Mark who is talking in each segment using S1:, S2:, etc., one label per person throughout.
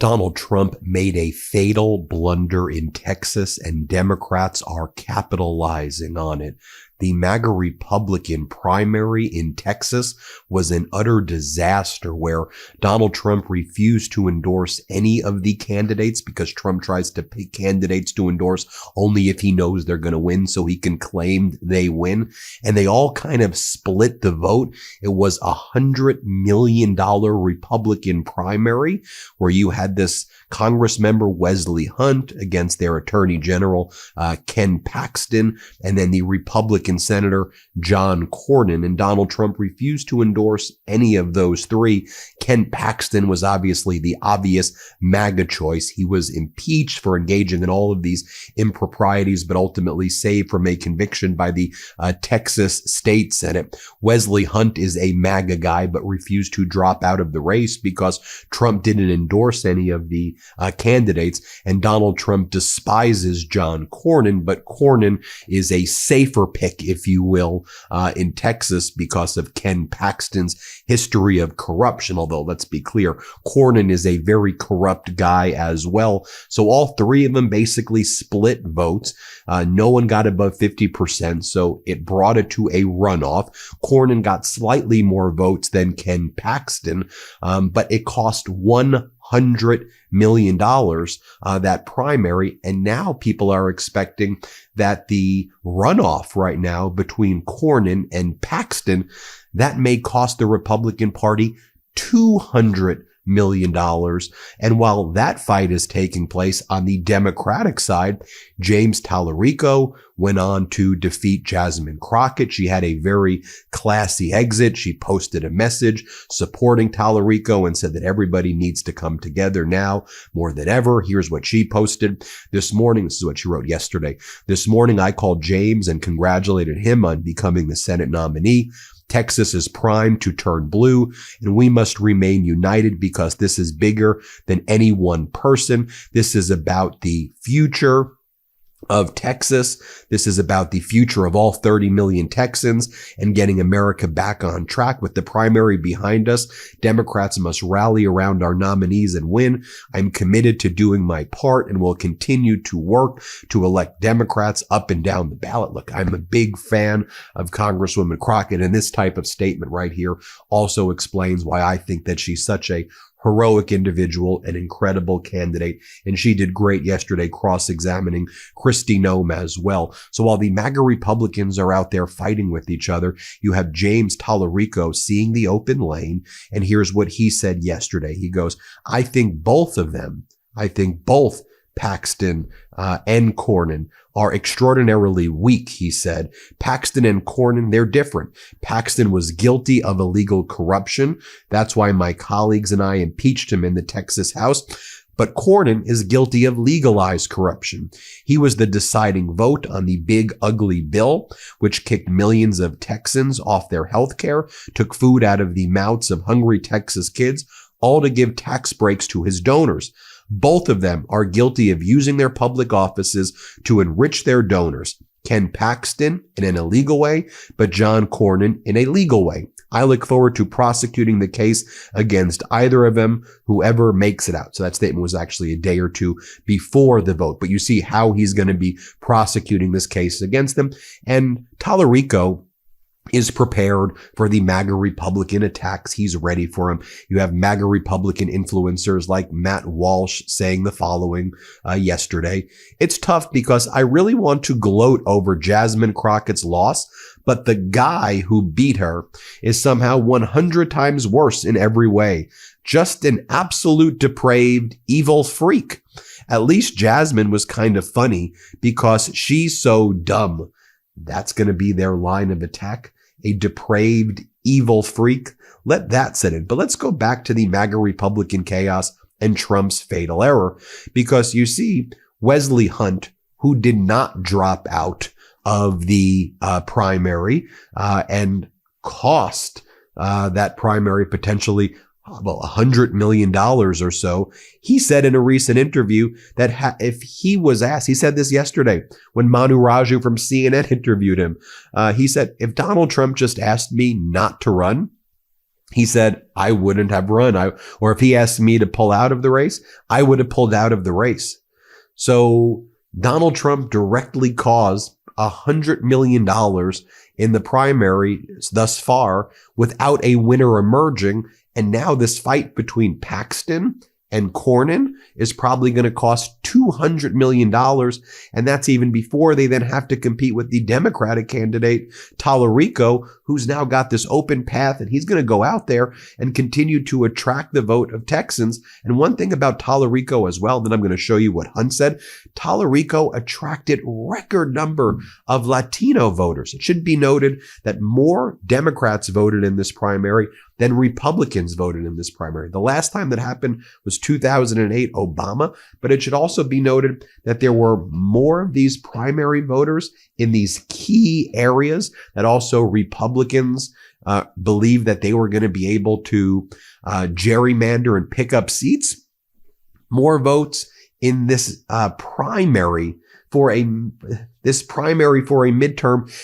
S1: Donald Trump made a fatal blunder in Texas, and Democrats are capitalizing on it. The MAGA Republican primary in Texas was an utter disaster where Donald Trump refused to endorse any of the candidates because Trump tries to pick candidates to endorse only if he knows they're going to win so he can claim they win. And they all kind of split the vote. It was $100 million Republican primary where you had this Congress member Wesley Hunt against their Attorney General Ken Paxton, and then the Republican Senator John Cornyn. And Donald Trump refused to endorse any of those three. Ken Paxton was obviously the obvious MAGA choice. He was impeached for engaging in all of these improprieties, but ultimately saved from a conviction by the Texas State Senate. Wesley Hunt is a MAGA guy, but refused to drop out of the race because Trump didn't endorse any of the candidates, and Donald Trump despises John Cornyn, but Cornyn is a safer pick, if you will, in Texas because of Ken Paxton's history of corruption. Although, let's be clear, Cornyn is a very corrupt guy as well. So all three of them basically split votes. No one got above 50%, so it brought it to a runoff. Cornyn got slightly more votes than Ken Paxton, but it cost $100 million, that primary. And now people are expecting that the runoff right now between Cornyn and Paxton, that may cost the Republican Party $200 million. And while that fight is taking place on the Democratic side, James Talarico went on to defeat Jasmine Crockett. She had a very classy exit. She posted a message supporting Talarico and said that everybody needs to come together now more than ever. Here's what she posted this morning. This is what she wrote yesterday. This morning, I called James and congratulated him on becoming the Senate nominee. Texas is primed to turn blue, and we must remain united because this is bigger than any one person. This is about the future of Texas. This is about the future of all 30 million Texans and getting America back on track. With the primary behind us, Democrats must rally around our nominees and win. I'm committed to doing my part and will continue to work to elect Democrats up and down the ballot. Look, I'm a big fan of Congresswoman Crockett, and this type of statement right here also explains why I think that she's such a heroic individual, an incredible candidate, and she did great yesterday cross-examining Kristi Noem as well. So while the MAGA Republicans are out there fighting with each other, you have James Talarico seeing the open lane, and here's what he said yesterday. He goes, I think both Paxton and Cornyn are extraordinarily weak, he said. Paxton and Cornyn, they're different. Paxton was guilty of illegal corruption. That's why my colleagues and I impeached him in the Texas House. But Cornyn is guilty of legalized corruption. He was the deciding vote on the big, ugly bill, which kicked millions of Texans off their health care, took food out of the mouths of hungry Texas kids, all to give tax breaks to his donors. Both of them are guilty of using their public offices to enrich their donors. Ken Paxton in an illegal way, but John Cornyn in a legal way. I look forward to prosecuting the case against either of them, whoever makes it out. So that statement was actually a day or two before the vote. But you see how he's going to be prosecuting this case against them. And Talarico is prepared for the MAGA Republican attacks. He's ready for them. You have MAGA Republican influencers like Matt Walsh saying the following yesterday. It's tough because I really want to gloat over Jasmine Crockett's loss, but the guy who beat her is somehow 100 times worse in every way. Just an absolute depraved, evil freak. At least Jasmine was kind of funny because she's so dumb. That's going to be their line of attack. A depraved, evil freak. Let that set in. But let's go back to the MAGA Republican chaos and Trump's fatal error. Because you see, Wesley Hunt, who did not drop out of the primary and cost that primary potentially $100 million or so. He said in a recent interview that if he was asked, he said this yesterday when Manu Raju from CNN interviewed him. He said, if Donald Trump just asked me not to run, He said, I wouldn't have run. Or if he asked me to pull out of the race, I would have pulled out of the race. So Donald Trump directly caused $100 million in the primary thus far without a winner emerging. And now this fight between Paxton and Cornyn is probably going to cost $200 million. And that's even before they then have to compete with the Democratic candidate, Talarico, who's now got this open path, and he's going to go out there and continue to attract the vote of Texans. And one thing about Talarico as well, then I'm going to show you what Hunt said. Talarico attracted record number of Latino voters. It should be noted that more Democrats voted in this primary than Republicans voted in this primary. The last time that happened was 2008 Obama, but it should also be noted that there were more of these primary voters in these key areas that also Republicans believe that they were going to be able to gerrymander and pick up seats. More votes in this primary for a midterm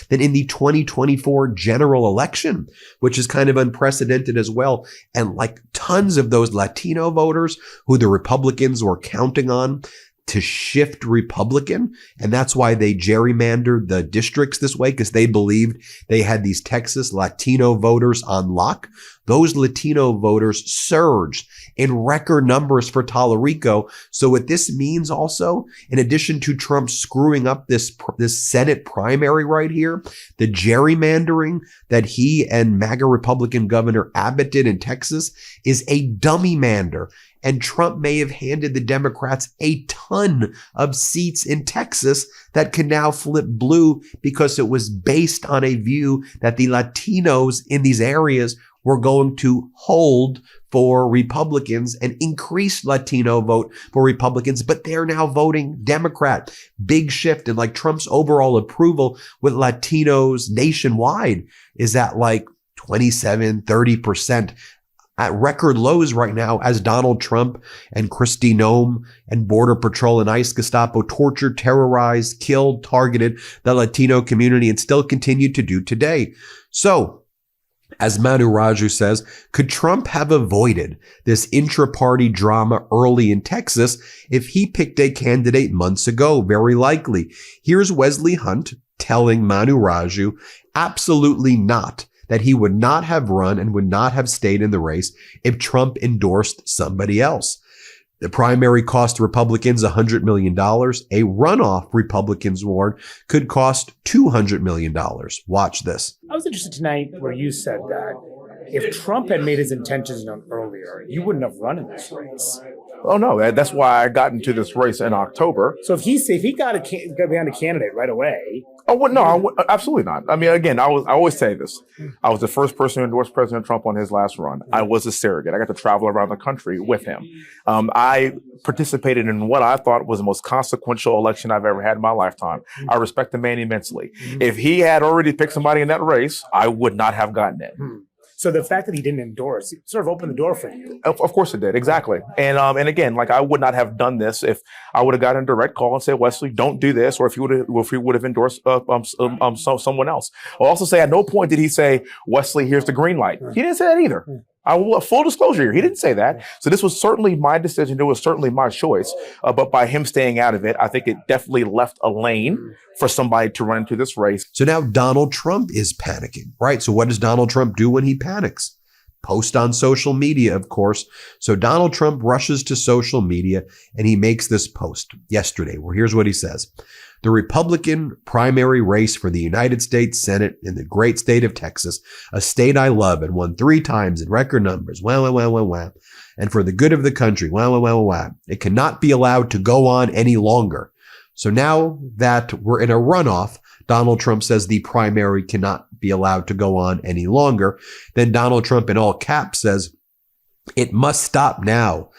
S1: than in the 2024 general election, which is kind of unprecedented as well. And like tons of those Latino voters who the Republicans were counting on to shift Republican. And that's why they gerrymandered the districts this way, because they believed they had these Texas Latino voters on lock. Those Latino voters surged in record numbers for Talarico. So what this means also, in addition to Trump screwing up this Senate primary right here, the gerrymandering that he and MAGA Republican Governor Abbott did in Texas is a dummy mander. And Trump may have handed the Democrats a ton of seats in Texas that can now flip blue because it was based on a view that the Latinos in these areas were going to hold for Republicans and increase Latino vote for Republicans, but they're now voting Democrat. Big shift. And like Trump's overall approval with Latinos nationwide is at like 27, 30%. At record lows right now as Donald Trump and Kristi Noem and Border Patrol and ICE Gestapo tortured, terrorized, killed, targeted the Latino community and still continue to do today. So, as Manu Raju says, could Trump have avoided this intra-party drama early in Texas if he picked a candidate months ago? Very likely. Here's Wesley Hunt telling Manu Raju, absolutely not, that he would not have run and would not have stayed in the race if Trump endorsed somebody else. The primary cost Republicans $100 million. A runoff, Republicans warn, could cost $200 million. Watch this.
S2: I was interested tonight where you said that if Trump had made his intentions known earlier, you wouldn't have run in this race.
S3: Oh, no. That's why I got into this race in October.
S2: So if he got behind a candidate right away.
S3: Oh, well, no, absolutely not. I mean, again, I always say this. I was the first person to endorse President Trump on his last run. I was a surrogate. I got to travel around the country with him. I participated in what I thought was the most consequential election I've ever had in my lifetime. I respect the man immensely. If he had already picked somebody in that race, I would not have gotten it.
S2: So the fact that he didn't endorse sort of opened the door for you.
S3: Of course it did. Exactly. And again, like I would not have done this if I would have gotten a direct call and said, Wesley, don't do this. Or if he would have endorsed someone else. I'll also say at no point did he say, Wesley, here's the green light. He didn't say that either. Full disclosure here. He didn't say that. So this was certainly my decision. It was certainly my choice. But by him staying out of it, I think it definitely left a lane for somebody to run into this race.
S1: So now Donald Trump is panicking, right? So what does Donald Trump do when he panics? Post on social media, of course. So Donald Trump rushes to social media and he makes this post yesterday where here's what he says. The Republican primary race for the United States Senate in the great state of Texas, a state I love and won 3 times in record numbers. And for the good of the country. It cannot be allowed to go on any longer. So now that we're in a runoff, Donald Trump says the primary cannot be allowed to go on any longer. Then Donald Trump in all caps says, it must stop now.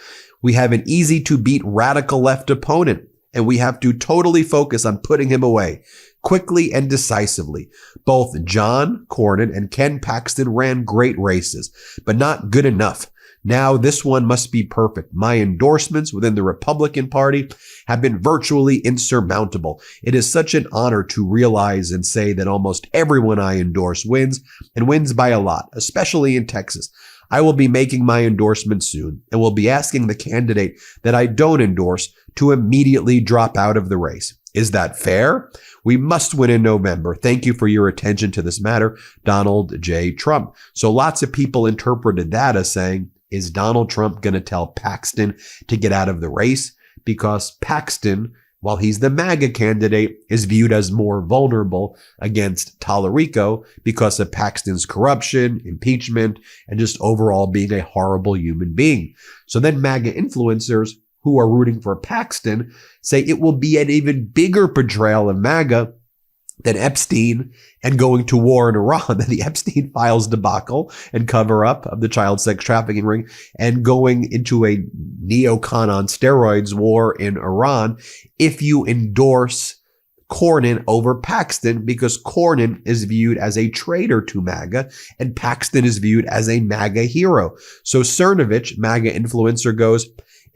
S1: We have an easy to beat radical left opponent. And we have to totally focus on putting him away quickly and decisively. Both John Cornyn and Ken Paxton ran great races, but not good enough. Now this one must be perfect. My endorsements within the Republican Party have been virtually insurmountable. It is such an honor to realize and say that almost everyone I endorse wins and wins by a lot, especially in Texas. I will be making my endorsement soon and will be asking the candidate that I don't endorse to immediately drop out of the race. Is that fair? We must win in November. Thank you for your attention to this matter, Donald J. Trump. So lots of people interpreted that as saying, is Donald Trump going to tell Paxton to get out of the race? Because Paxton, while he's the MAGA candidate, is viewed as more vulnerable against Talarico because of Paxton's corruption, impeachment, and just overall being a horrible human being. So then MAGA influencers who are rooting for Paxton say it will be an even bigger betrayal of MAGA than Epstein and going to war in Iran, than the Epstein files debacle and cover up of the child sex trafficking ring, and going into a neocon on steroids war in Iran if you endorse Cornyn over Paxton, because Cornyn is viewed as a traitor to MAGA and Paxton is viewed as a MAGA hero. So Cernovich, MAGA influencer, goes,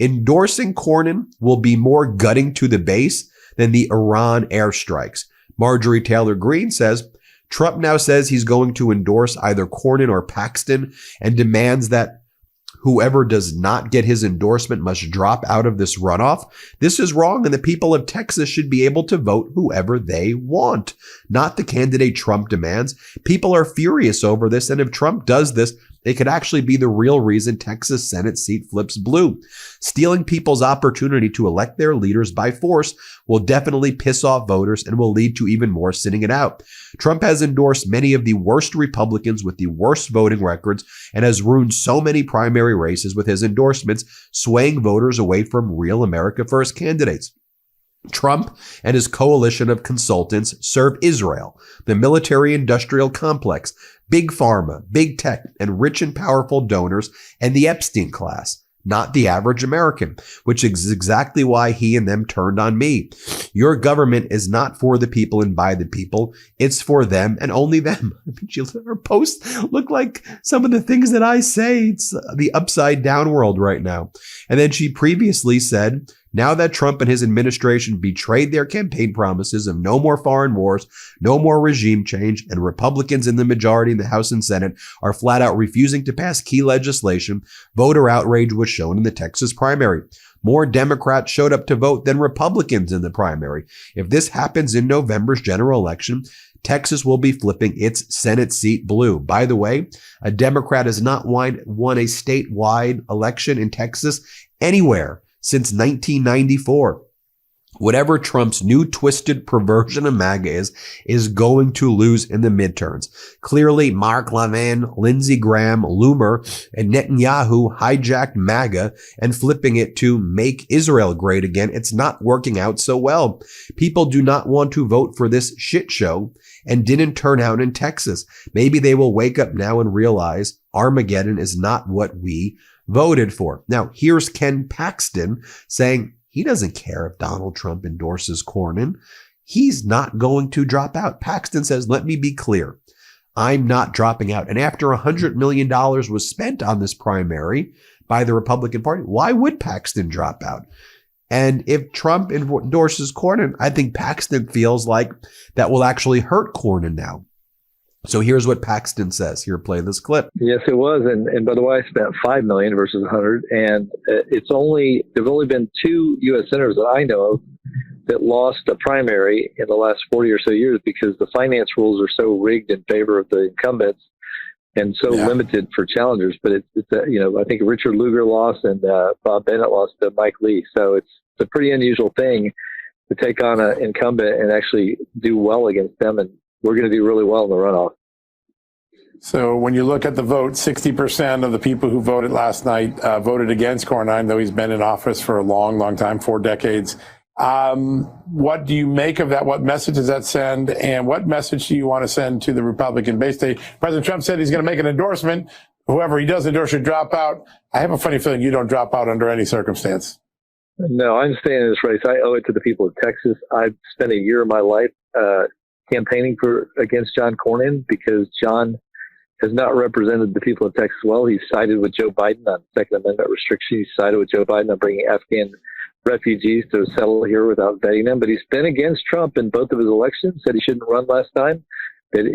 S1: endorsing Cornyn will be more gutting to the base than the Iran airstrikes. Marjorie Taylor Greene says, Trump now says he's going to endorse either Cornyn or Paxton and demands that whoever does not get his endorsement must drop out of this runoff. This is wrong, and the people of Texas should be able to vote whoever they want, not the candidate Trump demands. People are furious over this, and if Trump does this, it could actually be the real reason Texas Senate seat flips blue. Stealing people's opportunity to elect their leaders by force will definitely piss off voters and will lead to even more sitting it out. Trump has endorsed many of the worst Republicans with the worst voting records and has ruined so many primary races with his endorsements, swaying voters away from real America First candidates. Trump and his coalition of consultants serve Israel, the military-industrial complex, big pharma, big tech, and rich and powerful donors, and the Epstein class, not the average American, which is exactly why he and them turned on me. Your government is not for the people and by the people. It's for them and only them. I mean, her posts look like some of the things that I say. It's the upside down world right now. And then she previously said, now that Trump and his administration betrayed their campaign promises of no more foreign wars, no more regime change, and Republicans in the majority in the House and Senate are flat out refusing to pass key legislation, voter outrage was shown in the Texas primary. More Democrats showed up to vote than Republicans in the primary. If this happens in November's general election, Texas will be flipping its Senate seat blue. By the way, a Democrat has not won a statewide election in Texas anywhere since 1994. Whatever Trump's new twisted perversion of MAGA is going to lose in the midterms. Clearly, Mark Levin, Lindsey Graham, Loomer, and Netanyahu hijacked MAGA and flipping it to make Israel great again. It's not working out so well. People do not want to vote for this shit show and didn't turn out in Texas. Maybe they will wake up now and realize Armageddon is not what we voted for. Now, here's Ken Paxton saying he doesn't care if Donald Trump endorses Cornyn. He's not going to drop out. Paxton says, let me be clear. I'm not dropping out. And after $100 million was spent on this primary by the Republican Party, why would Paxton drop out? And if Trump endorses Cornyn, I think Paxton feels like that will actually hurt Cornyn now. So here's what Paxton says. Here, play this clip.
S4: Yes, it was. And by the way, I spent $5 million versus 100. And there've only been 2 U.S. senators that I know of that lost a primary in the last 40 or so years because the finance rules are so rigged in favor of the incumbents and so limited for challengers. But I think Richard Lugar lost and Bob Bennett lost to Mike Lee. So it's a pretty unusual thing to take on an incumbent and actually do well against them. And we're going to do really well in the runoff.
S5: So when you look at the vote, 60% of the people who voted last night voted against Cornyn, though he's been in office for a long, long time, 4 decades. What do you make of that? What message does that send? And what message do you want to send to the Republican base? President Trump said he's going to make an endorsement. Whoever he does endorse should drop out. I have a funny feeling you don't drop out under any circumstance.
S4: No, I'm staying in this race. I owe it to the people of Texas. I've spent a year of my life campaigning against John Cornyn because John has not represented the people of Texas well. He's sided with Joe Biden on Second Amendment restrictions. He's sided with Joe Biden on bringing Afghan refugees to settle here without vetting them. But he's been against Trump in both of his elections, said he shouldn't run last time. that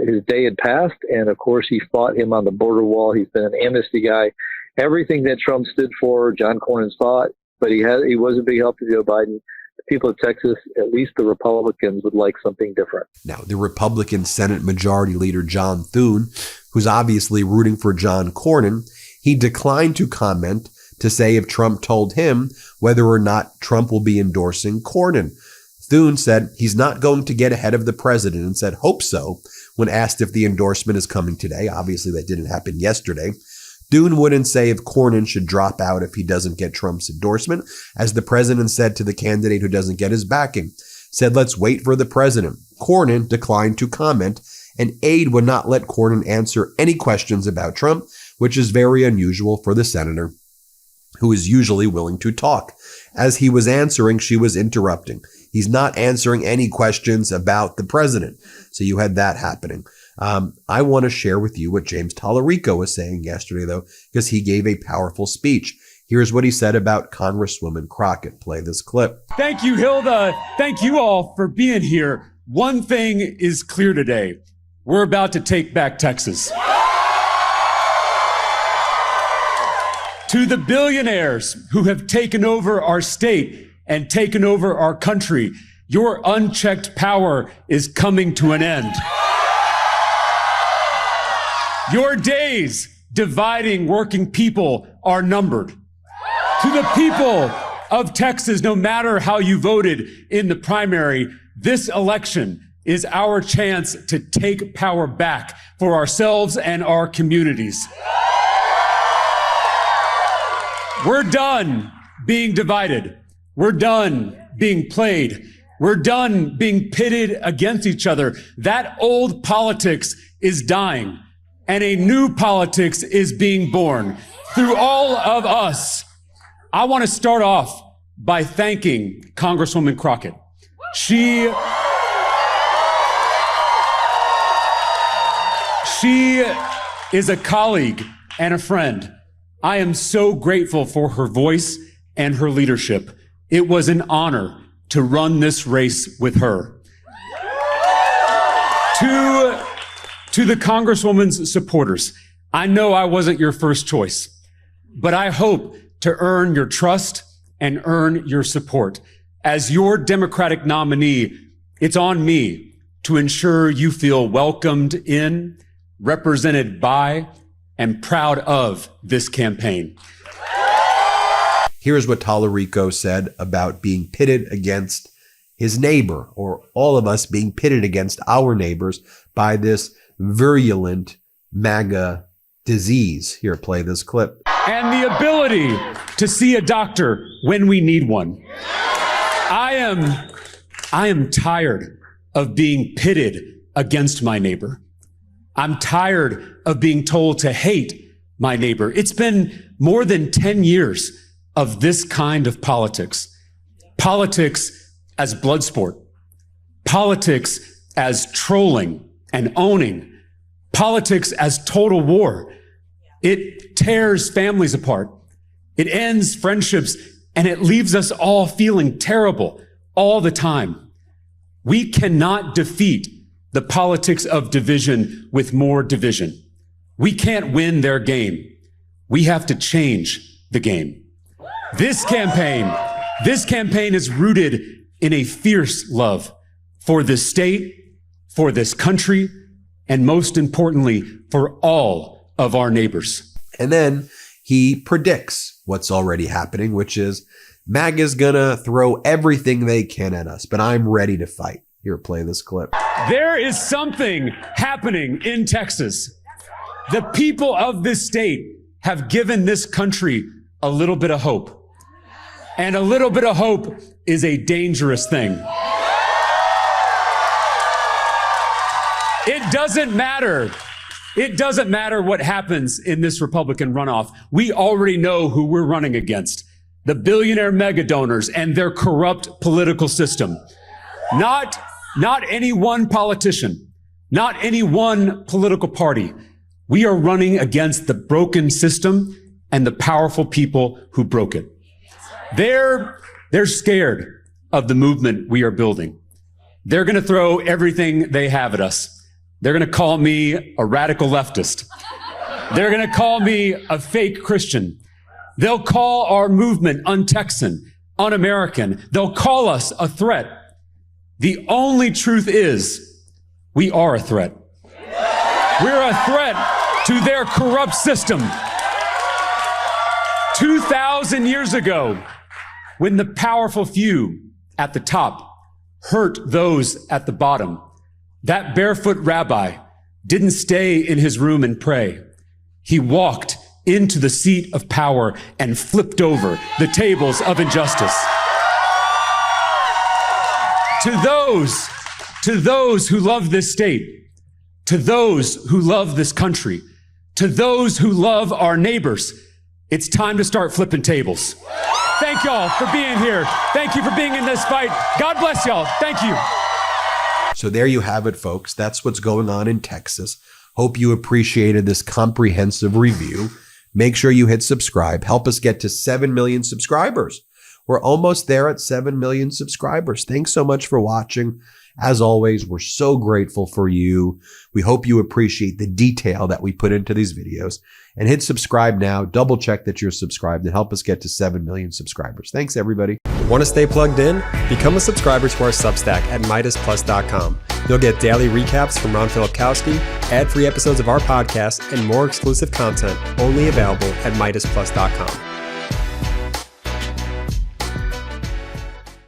S4: his day had passed. And of course, he fought him on the border wall. He's been an amnesty guy. Everything that Trump stood for, John Cornyn's fought, but he was a big help to Joe Biden. The people of Texas, at least the Republicans, would like something different.
S1: Now, the Republican Senate Majority Leader John Thune, who's obviously rooting for John Cornyn, he declined to comment to say if Trump told him whether or not Trump will be endorsing Cornyn. Thune said he's not going to get ahead of the president and said, hope so, when asked if the endorsement is coming today. Obviously, that didn't happen yesterday. Thune wouldn't say if Cornyn should drop out if he doesn't get Trump's endorsement, as the president said to the candidate who doesn't get his backing. Said, let's wait for the president. Cornyn declined to comment. An aide would not let Cornyn answer any questions about Trump, which is very unusual for the senator, who is usually willing to talk. As he was answering, she was interrupting. He's not answering any questions about the president. So you had that happening. I want to share with you what James Talarico was saying yesterday, though, because he gave a powerful speech. Here's what he said about Congresswoman Crockett. Play this clip.
S6: Thank you, Hilda. Thank you all for being here. One thing is clear today. We're about to take back Texas. To the billionaires who have taken over our state and taken over our country, your unchecked power is coming to an end. Your days dividing working people are numbered. To the people of Texas, no matter how you voted in the primary, this election is our chance to take power back for ourselves and our communities. We're done being divided. We're done being played. We're done being pitted against each other. That old politics is dying, and a new politics is being born through all of us. I want to start off by thanking Congresswoman Crockett. She is a colleague and a friend. I am so grateful for her voice and her leadership. It was an honor to run this race with her. To the Congresswoman's supporters, I know I wasn't your first choice, but I hope to earn your trust and earn your support. As your Democratic nominee, it's on me to ensure you feel welcomed in, represented by, and proud of this campaign.
S1: Here's what Talarico said about being pitted against his neighbor, or all of us being pitted against our neighbors by this virulent MAGA disease. Here, play this clip.
S6: And the ability to see a doctor when we need one. I am tired of being pitted against my neighbor. I'm tired of being told to hate my neighbor. It's been more than 10 years of this kind of politics. Politics as blood sport. Politics as trolling and owning. Politics as total war. It tears families apart. It ends friendships, and it leaves us all feeling terrible all the time. We cannot defeat the politics of division with more division. We can't win their game. We have to change the game. This campaign is rooted in a fierce love for this state, for this country, and most importantly, for all of our neighbors.
S1: And then he predicts what's already happening, which is MAGA's gonna throw everything they can at us, but I'm ready to fight. Here, play this clip.
S6: There is something happening in Texas. The people of this state have given this country a little bit of hope. And a little bit of hope is a dangerous thing. It doesn't matter. It doesn't matter what happens in this Republican runoff. We already know who we're running against. The billionaire mega donors and their corrupt political system. Not any one politician, not any one political party. We are running against the broken system and the powerful people who broke it. They're scared of the movement we are building. They're going to throw everything they have at us. They're going to call me a radical leftist. They're going to call me a fake Christian. They'll call our movement un-Texan, un-American. They'll call us a threat. The only truth is we are a threat. We're a threat to their corrupt system. 2,000 years ago, when the powerful few at the top hurt those at the bottom, that barefoot rabbi didn't stay in his room and pray. He walked into the seat of power and flipped over the tables of injustice. To those who love this state, to those who love this country, to those who love our neighbors, it's time to start flipping tables. Thank y'all for being here. Thank you for being in this fight. God bless y'all. Thank you.
S1: So there you have it, folks. That's what's going on in Texas. Hope you appreciated this comprehensive review. Make sure you hit subscribe. Help us get to 7 million subscribers. We're almost there at 7 million subscribers. Thanks so much for watching. As always, we're so grateful for you. We hope you appreciate the detail that we put into these videos. And hit subscribe now. Double check that you're subscribed and help us get to 7 million subscribers. Thanks, everybody.
S7: Want to stay plugged in? Become a subscriber to our Substack at MeidasPlus.com. You'll get daily recaps from Ron Filipkowski, ad-free episodes of our podcast, and more exclusive content only available at MeidasPlus.com.